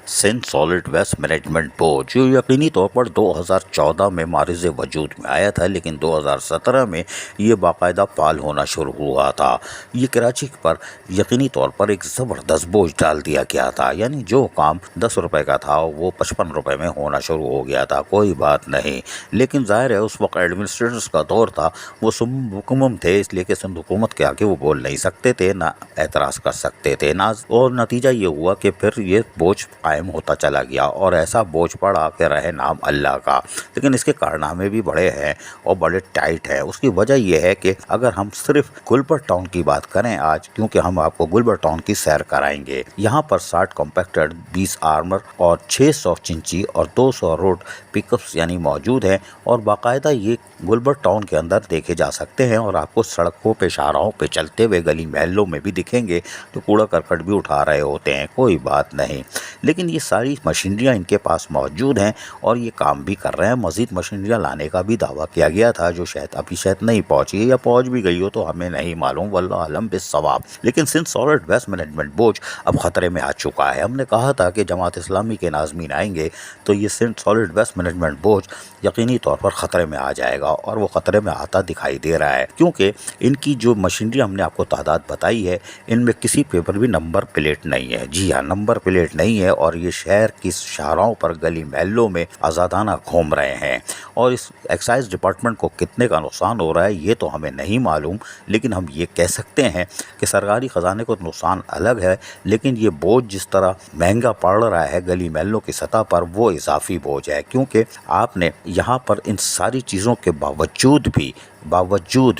Sindh solid waste management board जो यकीनी तौर पर 2014 में मारिज़ वजूद में आया था, लेकिन 2017 में ये बाकायदा फाल होना शुरू हुआ था। ये कराची पर यकीनी तौर पर एक ज़बरदस्त बोझ डाल दिया गया था, यानी जो काम 10 रुपए का था वो 55 रुपए में होना शुरू हो गया था। कोई बात नहीं, लेकिन ज़ाहिर है उस वक्त एडमिनिस्ट्रेटर्स का दौर था, वो हुक्म थे, इसलिए कि सिंध हुकूमत के आगे वो बोल नहीं सकते थे, ना एतराज़ कर सकते थे ना, और नतीजा ये हुआ कि फिर ये बोझ कायम होता चला गया और ऐसा बोझ पड़ा कि रहे नाम अल्लाह का। लेकिन इसके कारनामे भी बड़े हैं और बड़े टाइट हैं। उसकी वजह यह है कि अगर हम सिर्फ गुलबर टाउन की बात करें आज, क्योंकि हम आपको गुलबर टाउन की सैर कराएंगे, यहाँ पर 60 कॉम्पैक्टर, 20 आर्मर और 600 चिंची और 200 रोड पिकअप्स यानी मौजूद हैं और बाकायदा ये गुलबर टाउन के अंदर देखे जा सकते हैं और आपको सड़कों पे, शाहराहों पे चलते हुए गली महलों में भी दिखेंगे तो कूड़ा करकट भी उठा रहे होते हैं। कोई बात नहीं, लेकिन ये सारी मशीनरियाँ इनके पास मौजूद हैं और ये काम भी कर रहे हैं। मज़ीद मशीनरियाँ लाने का भी दावा किया गया था, जो शायद अभी नहीं पहुँची है, या पहुँच भी गई हो तो हमें नहीं मालूम, वल्लाह आलम बिस्सवाब। लेकिन Sindh solid waste management board अब ख़तरे में आ चुका है। हमने कहा था कि जमात इस्लामी के नाज़मीन आएंगे तो ये Sindh solid waste management board यकीनी तौर पर ख़तरे में आ जाएगा और वो ख़तरे में आता दिखाई दे रहा है, क्योंकि इनकी जो मशीनरी हमने आपको तादाद बताई है, इनमें किसी पेपर भी नंबर प्लेट नहीं है। जी हाँ, नंबर प्लेट नहीं है और ये शहर की शाहराहों पर, गली महलों में आज़ादाना घूम रहे हैं। और इस एक्साइज डिपार्टमेंट को कितने का नुकसान हो रहा है ये तो हमें नहीं मालूम, लेकिन हम ये कह सकते हैं कि सरकारी ख़जाने को नुकसान अलग है, लेकिन ये बोझ जिस तरह महंगा पड़ रहा है गली महलों की सतह पर, वो इजाफी बोझ है। क्योंकि आपने यहाँ पर इन सारी चीज़ों के बावजूद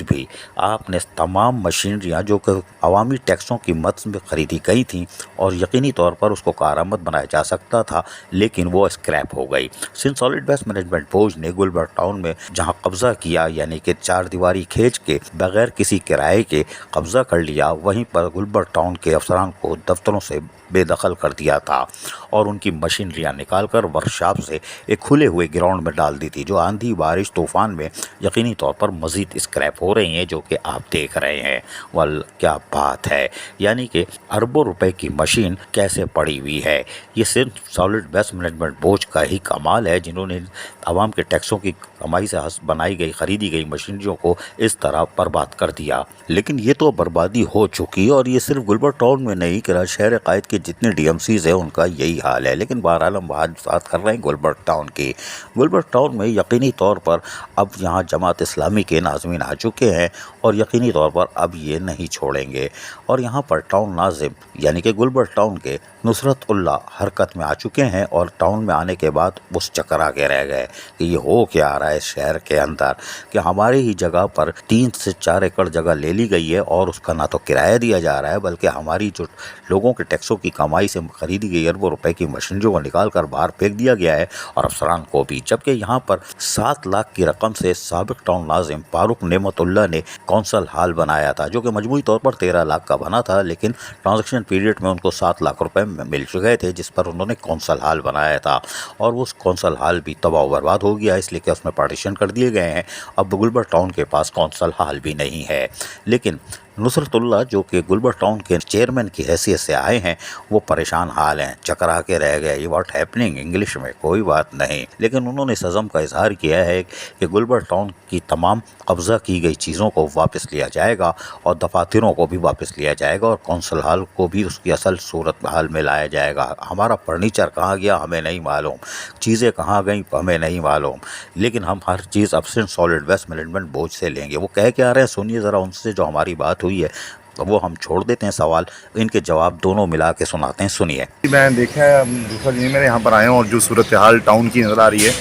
भी आपने तमाम मशीनरियाँ जो कि अवामी टैक्सों की मद में ख़रीदी गई थी और यकीनी तौर पर उसको कारआमद बनाया जा सकता था, लेकिन वो स्क्रैप हो गई। Sindh solid waste management board ने गुलबर टाउन में जहाँ कब्ज़ा किया, यानी कि 4 दीवारी खींच के बग़ैर किसी किराए के कब्ज़ा कर लिया, वहीं पर गुलबर टाउन के अफसरान को दफ्तरों से बेदखल कर दिया था और उनकी मशीनरियाँ निकाल कर वर्कशॉप से एक खुले हुए ग्राउंड में डाल दी थी, जो आंधी बारिश तूफ़ान में यकीनी तौर पर मज़ीद स्क्रैप हो रही हैं, जो कि आप देख रहे हैं। वल क्या बात है, यानी कि अरबों रुपए की मशीन कैसे पड़ी हुई है। ये सिर्फ सॉलिड वेस्ट मैनेजमेंट बोर्ड का ही कमाल है, जिन्होंने आवाम के टैक्सों की कमाई से बनाई गई, ख़रीदी गई मशीनरियों को इस तरह बर्बाद कर दिया। लेकिन ये तो बर्बादी हो चुकी है और ये सिर्फ गुलबर टाउन में नहीं, कराची शहर कायद के जितने DMCs हैं उनका यही हाल है। लेकिन बहरहाल हम बात कर रहे हैं गुलबर टाउन की। गुलबर टाउन में यकीनी तौर पर अब यहाँ जमात इस्लामी के नाज़मीन आ चुके हैं और यकीनी तौर पर अब ये नहीं छोड़ेंगे। और यहाँ पर टाउन नाज़िम यानी कि गुलबर टाउन के नुसरतुल्लाह हरकत में आ चुके हैं और टाउन में आने के बाद उस चक्कर आगे रह गए कि ये हो क्या आ रहा है शहर के अंदर, कि हमारी ही जगह पर 3 से 4 एकड़ जगह ले ली गई है और उसका ना तो किराया दिया जा रहा है, बल्कि हमारी जो लोगों के टैक्सों की कमाई से खरीदी गई अरबों रुपए की मशीनरियों को निकाल कर बाहर फेंक दिया गया है और अफसरान को भी। जबकि यहाँ पर 7 लाख की रकम से साबिक टाउन नाज़िम फारूक नेमतुल्लाह ने कौंसल हाल बनाया था, जो कि मजमूई तौर पर 13 लाख का बना था, लेकिन ट्रांजैक्शन पीरियड में उनको 7 लाख रुपए मिल चुके थे, जिस पर उन्होंने कौंसल हाल बनाया था और उस कौंसल हाल भी तबाह बर्बाद हो गया, इसलिए कि उसमें पार्टीशन कर दिए गए हैं। अब गुलबर टाउन के पास कौंसल हाल भी नहीं है। लेकिन नुसरतुल्लाह जो कि गुलबर टाउन के चेयरमैन की हैसियत से आए हैं, वो परेशान हाल हैं, चकरा के रह गए। ये व्हाट हैपनिंग इंग्लिश में, कोई बात नहीं। लेकिन उन्होंने इस अज़म का इजहार किया है कि गुलबर टाउन की तमाम कब्ज़ा की गई चीज़ों को वापस लिया जाएगा और दफातरों को भी वापस लिया जाएगा और कौंसल हाल को भी उसकी असल सूरत हाल में लाया जाएगा। हमारा फर्नीचर कहाँ गया हमें नहीं मालूम, चीज़ें कहाँ गई हमें नहीं मालूम, लेकिन हम हर चीज़ अब Sindh solid waste management board से लेंगे। वो कह के आ रहे हैं, सुनिए ज़रा उनसे जो हमारी बात हुई है, तो वो हम छोड़ देते हैं सवाल, इनके जवाब दोनों मिला के सुनाते हैं, सुनिए। मैं देखा है दूसरा दिन मेरे यहाँ पर आए हैं और जो सूरत हाल टाउन की नज़र आ रही है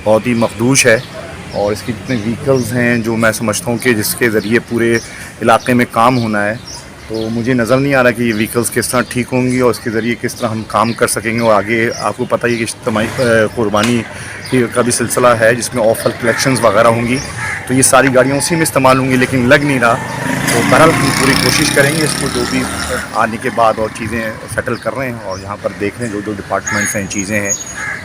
बहुत ही मखदूश है और इसके जितने व्हीकल्स हैं जो मैं समझता हूँ कि जिसके ज़रिए पूरे इलाके में काम होना है, तो मुझे नज़र नहीं आ रहा कि ये व्हीकल्स किस तरह ठीक होंगी और इसके ज़रिए किस तरह हम काम कर सकेंगे। और आगे आपको पता ही है कि इज्तिमाई कुर्बानी का भी सिलसिला है जिसमें ऑफर कलेक्शंस वगैरह होंगी, तो ये सारी गाड़ियाँ उसी में इस्तेमाल होंगी, लेकिन लग नहीं रहा। तो बहरहाल हम पूरी कोशिश करेंगे इसको, जो भी आने के बाद और चीज़ें सेटल कर रहे हैं और यहाँ पर देख रहे हैं जो डिपार्टमेंट्स हैं, चीज़ें हैं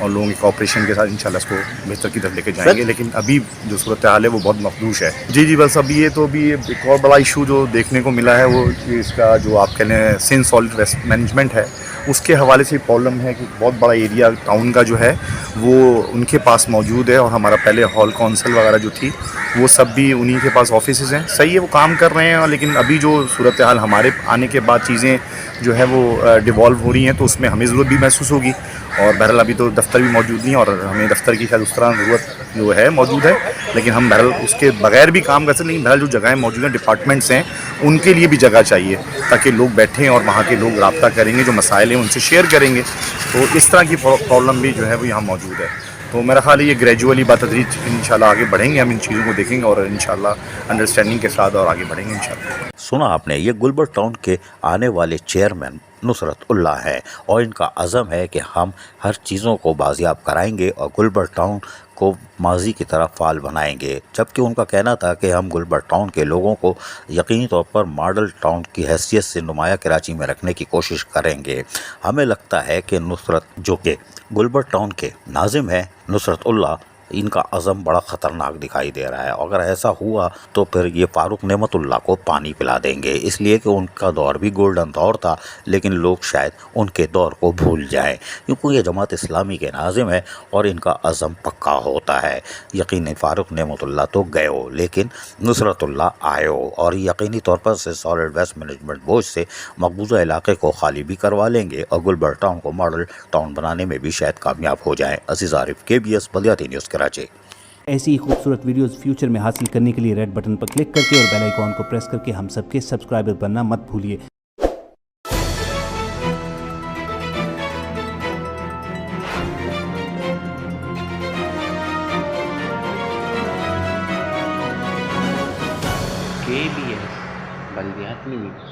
और लोगों की कोऑपरेशन के साथ इंशाल्लाह इसको बेहतर की तरफ लेके जाएंगे। लेकिन अभी जो सूरत हाल है वो बहुत मखदूश है। जी बस अभी ये तो अभी एक और बड़ा इशू जो देखने को मिला है वो इसका जो आप कह लें सिंध सॉलिड वेस्ट मैनेजमेंट है, اس کے حوالے سے پرابلم ہے کہ بہت بڑا ایریا ٹاؤن کا جو ہے وہ ان کے پاس موجود ہے، اور ہمارا پہلے ہال کونسل وغیرہ جو تھی وہ سب بھی انہی کے پاس آفیسز ہیں. صحیح ہے، وہ کام کر رہے ہیں، لیکن ابھی جو صورتحال ہمارے آنے کے بعد چیزیں جو ہے وہ ڈیوالو ہو رہی ہیں، تو اس میں ہمیں ضرورت بھی محسوس ہوگی. اور بہرحال ابھی تو دفتر بھی موجود نہیں، اور ہمیں دفتر کی شاید اس طرح ضرورت جو ہے موجود ہے، لیکن ہم بہرحال اس کے بغیر بھی کام کر سکتے ہیں. لیکن بہرحال جو جگہیں موجود ہیں، ڈپارٹمنٹس ہیں، ان کے لیے بھی جگہ چاہیے تاکہ لوگ بیٹھیں اور وہاں کے لوگ رابطہ کریں گے، جو مسائل ہیں ان سے شیئر کریں گے. تو اس طرح کی پرابلم بھی جو ہے وہ یہاں موجود ہے. تو میرا خیال ہے یہ گریجولی بتدریج انشاءاللہ آگے بڑھیں گے، ہم ان چیزوں کو دیکھیں گے اور انشاءاللہ انڈرسٹینڈنگ کے ساتھ اور آگے بڑھیں گے انشاءاللہ. سنا آپ نے، یہ گلبرگ ٹاؤن کے آنے والے چیئرمین نصرت اللہ ہیں، اور ان کا عزم ہے کہ ہم ہر چیزوں کو بازیاب کرائیں گے اور گلبرگ ٹاؤن کو ماضی کی طرح فعال بنائیں گے. جبکہ ان کا کہنا تھا کہ ہم گلبرگ ٹاؤن کے لوگوں کو یقینی طور پر ماڈل ٹاؤن کی حیثیت سے نمایاں کراچی میں رکھنے کی کوشش کریں گے. ہمیں لگتا ہے کہ نصرت، جو کہ گلبرگ ٹاؤن کے ناظم ہیں نصرت اللہ، ان کا عزم بڑا خطرناک دکھائی دے رہا ہے. اگر ایسا ہوا تو پھر یہ فاروق نعمت اللہ کو پانی پلا دیں گے، اس لیے کہ ان کا دور بھی گولڈن دور تھا، لیکن لوگ شاید ان کے دور کو بھول جائیں، کیونکہ یہ جماعت اسلامی کے ناظم ہے اور ان کا عزم پکا ہوتا ہے. یقیناً فاروق نعمت اللہ تو گئے ہو، لیکن نصرت اللہ آئے ہو، اور یقینی طور پر سے سالڈ ویسٹ مینجمنٹ بورڈ سے مقبوضہ علاقے کو خالی بھی کروا لیں گے اور گلبرگ ٹاؤن کو ماڈل ٹاؤن بنانے میں بھی شاید کامیاب ہو جائیں. عزیز عارف، KBS بلدیاتی نیوز کراچی. ایسی ہی خوبصورت ویڈیوز فیوچر میں حاصل کرنے کے لیے ریڈ بٹن پر کلک کر کے اور بیل آئیکن کو پریس کر کے ہم سب کے سبسکرائبر بننا مت بھولیے. KBS بلدیاتی نیوز.